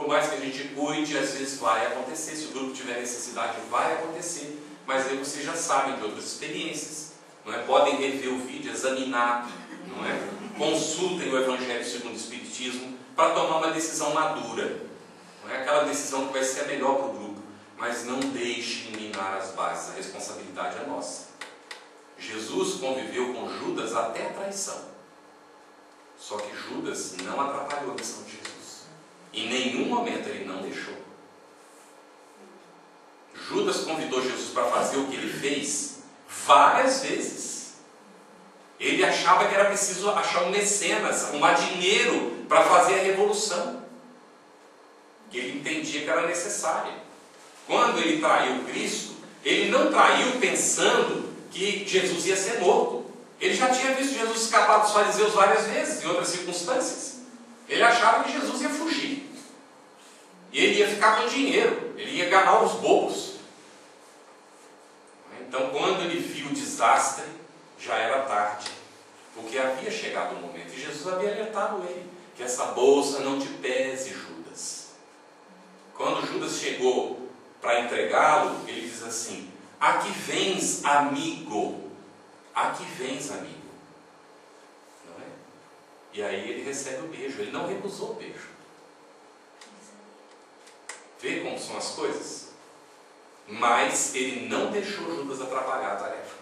Por mais que a gente cuide, às vezes vai acontecer. Se o grupo tiver necessidade, vai acontecer. Mas aí vocês já sabem de outras experiências. Não é? Podem rever o vídeo, examinar. Não é? Consultem o Evangelho segundo o Espiritismo para tomar uma decisão madura. Não é aquela decisão que vai ser a melhor para o grupo. Mas não deixem minar as bases. A responsabilidade é nossa. Jesus conviveu com Judas até a traição. Só que Judas não atrapalhou a missão de Jesus. Em nenhum momento ele não deixou. Judas convidou Jesus para fazer o que ele fez várias vezes. Ele achava que era preciso achar um mecenas, arrumar dinheiro para fazer a revolução. Que ele entendia que era necessária. Quando ele traiu Cristo, ele não traiu pensando que Jesus ia ser morto. Ele já tinha visto Jesus escapar dos fariseus várias vezes, em outras circunstâncias. Ele achava que Jesus ia fugir. E ele ia ficar com dinheiro. Ele ia ganhar os bobos. Então, quando ele viu o desastre, já era tarde. Porque havia chegado o momento. E Jesus havia alertado ele. Que essa bolsa não te pese, Judas. Quando Judas chegou para entregá-lo, ele diz assim: aqui vens, amigo. Aqui vens, amigo. Não é? E aí ele recebe o beijo. Ele não recusou o beijo. Vê como são as coisas? Mas ele não deixou Judas atrapalhar a tarefa.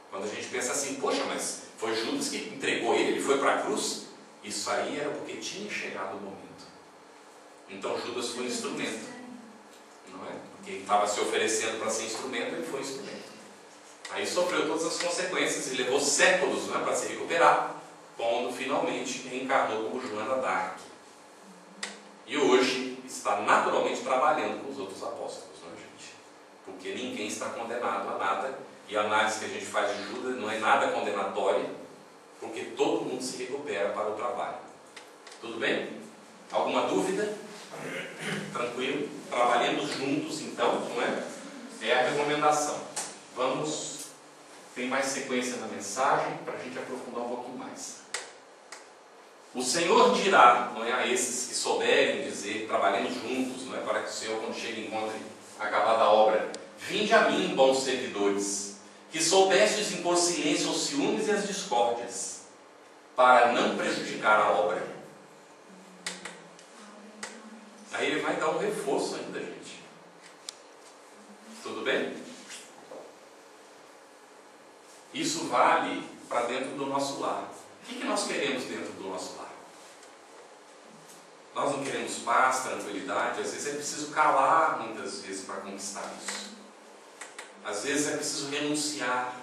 Quando a gente pensa assim, poxa, mas foi Judas que entregou ele, ele foi para a cruz. Isso aí era porque tinha chegado o momento. Então Judas foi um instrumento. Não é? Porque ele estava se oferecendo para ser instrumento, ele foi instrumento. Aí sofreu todas as consequências e levou séculos, não é, para se recuperar, quando finalmente reencarnou como Joana d'Arc. E hoje está naturalmente trabalhando com os outros apóstolos, não é, gente? Porque ninguém está condenado a nada, e a análise que a gente faz de Judas não é nada condenatória, porque todo mundo se recupera para o trabalho. Tudo bem? Alguma dúvida? Tranquilo? Trabalhemos juntos, então, não é? É a recomendação. Vamos... Tem mais sequência na mensagem para a gente aprofundar um pouquinho mais. O Senhor dirá, não é, a esses que souberem dizer, trabalhemos juntos, não é, para que o Senhor, quando chegue, encontre acabada a obra: vinde a mim, bons servidores, que soubestes impor silêncio aos ciúmes e às discórdias, para não prejudicar a obra. Aí ele vai dar um reforço ainda, gente. Tudo bem? Isso vale para dentro do nosso lar. O que nós queremos dentro do nosso lar? Nós não queremos paz, tranquilidade. Às vezes é preciso calar, muitas vezes, para conquistar isso. Às vezes é preciso renunciar.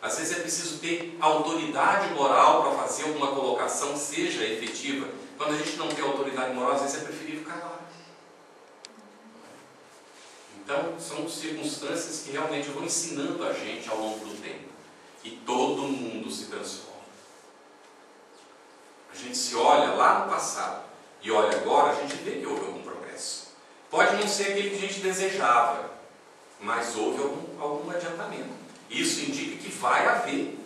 Às vezes é preciso ter autoridade moral para fazer alguma colocação que seja efetiva. Quando a gente não tem autoridade moral, às vezes é preferível calar. Então, são circunstâncias que realmente vão ensinando a gente ao longo do tempo. E todo mundo se transforma. A gente se olha lá no passado e olha agora, a gente vê que houve algum progresso. Pode não ser aquele que a gente desejava, mas houve algum adiantamento. Isso indica que vai haver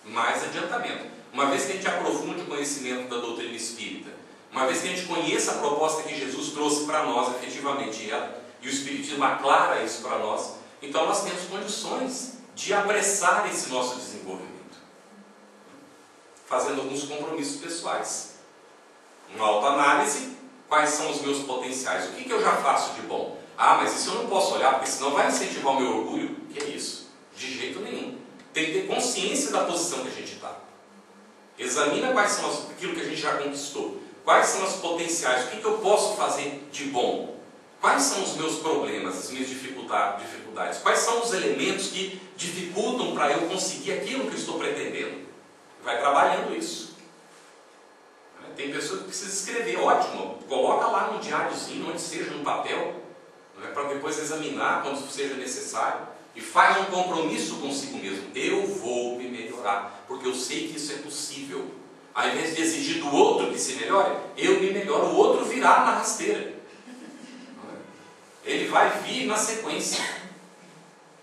mais adiantamento. Uma vez que a gente aprofunde o conhecimento da doutrina espírita, uma vez que a gente conheça a proposta que Jesus trouxe para nós, efetivamente ela, e o Espiritismo aclara isso para nós, então nós temos condições de apressar esse nosso desenvolvimento, fazendo alguns compromissos pessoais. Uma autoanálise: quais são os meus potenciais? O que eu já faço de bom? Ah, mas isso eu não posso olhar, porque senão vai incentivar o meu orgulho. Que é isso? De jeito nenhum. Tem que ter consciência da posição que a gente está. Examina quais são aquilo que a gente já conquistou. Quais são os potenciais? O que eu posso fazer de bom? Quais são os meus problemas, as minhas dificuldades? Quais são os elementos que dificultam para eu conseguir aquilo que eu estou pretendendo? Vai trabalhando isso. Tem pessoas que precisam escrever, ótimo, coloca lá num diáriozinho, onde seja, no papel, para depois examinar quando seja necessário, e faz um compromisso consigo mesmo: eu vou me melhorar, porque eu sei que isso é possível. Ao invés de exigir do outro que se melhore, eu me melhoro, o outro virá na rasteira. Ele vai vir na sequência.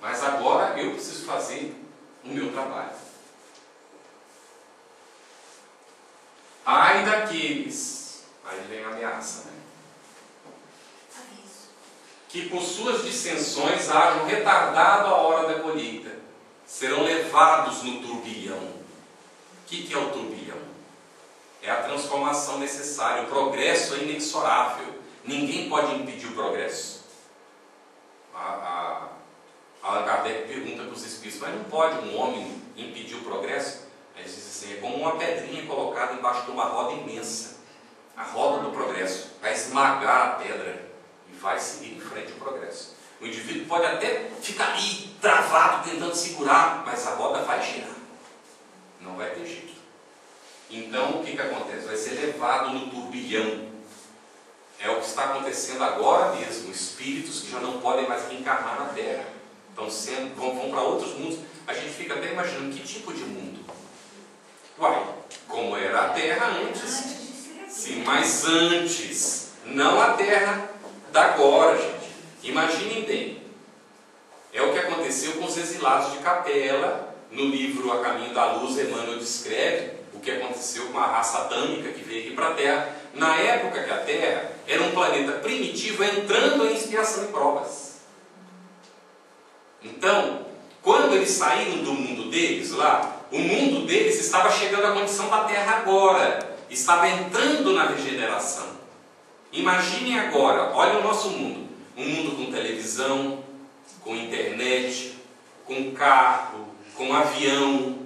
Mas agora eu preciso fazer o meu trabalho. Ai daqueles, aí vem a ameaça, né? que por suas dissensões hajam retardado a hora da colheita, serão levados no turbilhão. O que é o turbilhão? É a transformação necessária, o progresso é inexorável. Ninguém pode impedir o progresso. Allan Kardec pergunta para os espíritos, mas não pode um homem impedir o progresso? Aí eles dizem assim, é como uma pedrinha colocada embaixo de uma roda imensa. A roda do progresso vai esmagar a pedra e vai seguir em frente o progresso. O indivíduo pode até ficar ali travado tentando segurar, mas a roda vai girar. Não vai ter jeito. Então o que acontece? Vai ser levado no turbilhão. É o que está acontecendo agora mesmo. Espíritos que já não podem mais reencarnar na Terra. Vão para outros mundos. A gente fica até imaginando que tipo de mundo. Uai, como era a Terra antes. Sim, mas antes. Não a Terra da agora, gente. Imaginem bem. É o que aconteceu com os exilados de Capela. No livro A Caminho da Luz, Emmanuel descreve o que aconteceu com a raça adâmica que veio aqui para a Terra. Na época que a Terra era um planeta primitivo entrando em expiação e provas. Então, quando eles saíram do mundo deles lá, o mundo deles estava chegando à condição da Terra agora. Estava entrando na regeneração. Imaginem agora, olha o nosso mundo. Um mundo com televisão, com internet, com carro, com avião.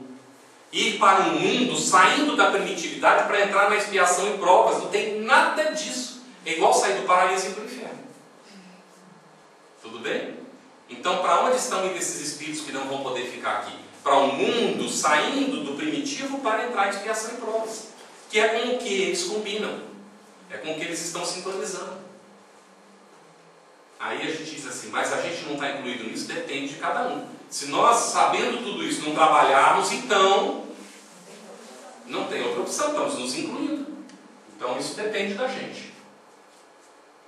Ir para um mundo saindo da primitividade para entrar na expiação e provas. Não tem nada disso. É igual sair do paraíso e ir para o inferno. Tudo bem? Então, para onde estão indo esses espíritos que não vão poder ficar aqui? Para um mundo saindo do primitivo para entrar em expiação e provas. Que é com o que eles combinam. É com o que eles estão sintonizando. Aí a gente diz assim, mas a gente não está incluído nisso, depende de cada um. Se nós, sabendo tudo isso, não trabalharmos, então não tem outra opção, estamos nos incluindo. Então isso depende da gente.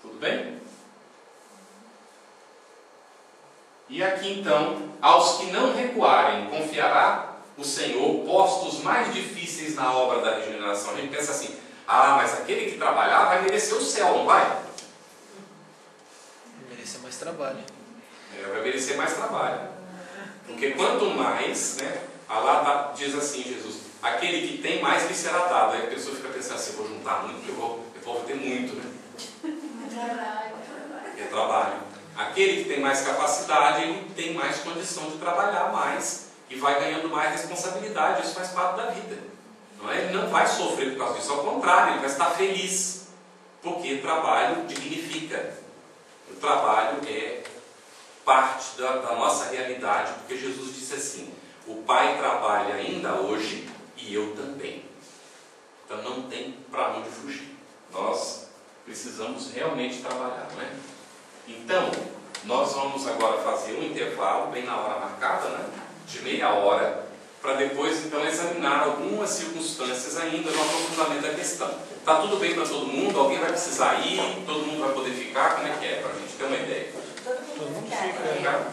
Tudo bem? E aqui então, aos que não recuarem, confiará o Senhor postos mais difíceis na obra da regeneração. A gente pensa assim, mas aquele que trabalhar vai merecer o céu, não vai? Vai merecer mais trabalho. Vai merecer mais trabalho. Porque quanto mais, né? Allah diz assim, Jesus, aquele que tem mais lhe será dado. Aí a pessoa fica pensando assim, vou juntar muito, eu vou ter muito, né? É trabalho. Aquele que tem mais capacidade, ele tem mais condição de trabalhar mais e vai ganhando mais responsabilidade. Isso faz parte da vida. Não é? Ele não vai sofrer por causa disso, ao contrário, ele vai estar feliz. Porque trabalho dignifica. O trabalho é parte da nossa realidade, porque Jesus disse assim, o Pai trabalha ainda hoje e eu também. Então não tem para onde fugir. Nós precisamos realmente trabalhar, não é? Então, nós vamos agora fazer um intervalo, bem na hora marcada, né? De meia hora, para depois então examinar algumas circunstâncias ainda no aprofundamento da questão. Está tudo bem para todo mundo? Alguém vai precisar ir? Todo mundo vai poder ficar? Como é que é? Para a gente ter uma ideia. Todo mundo fica.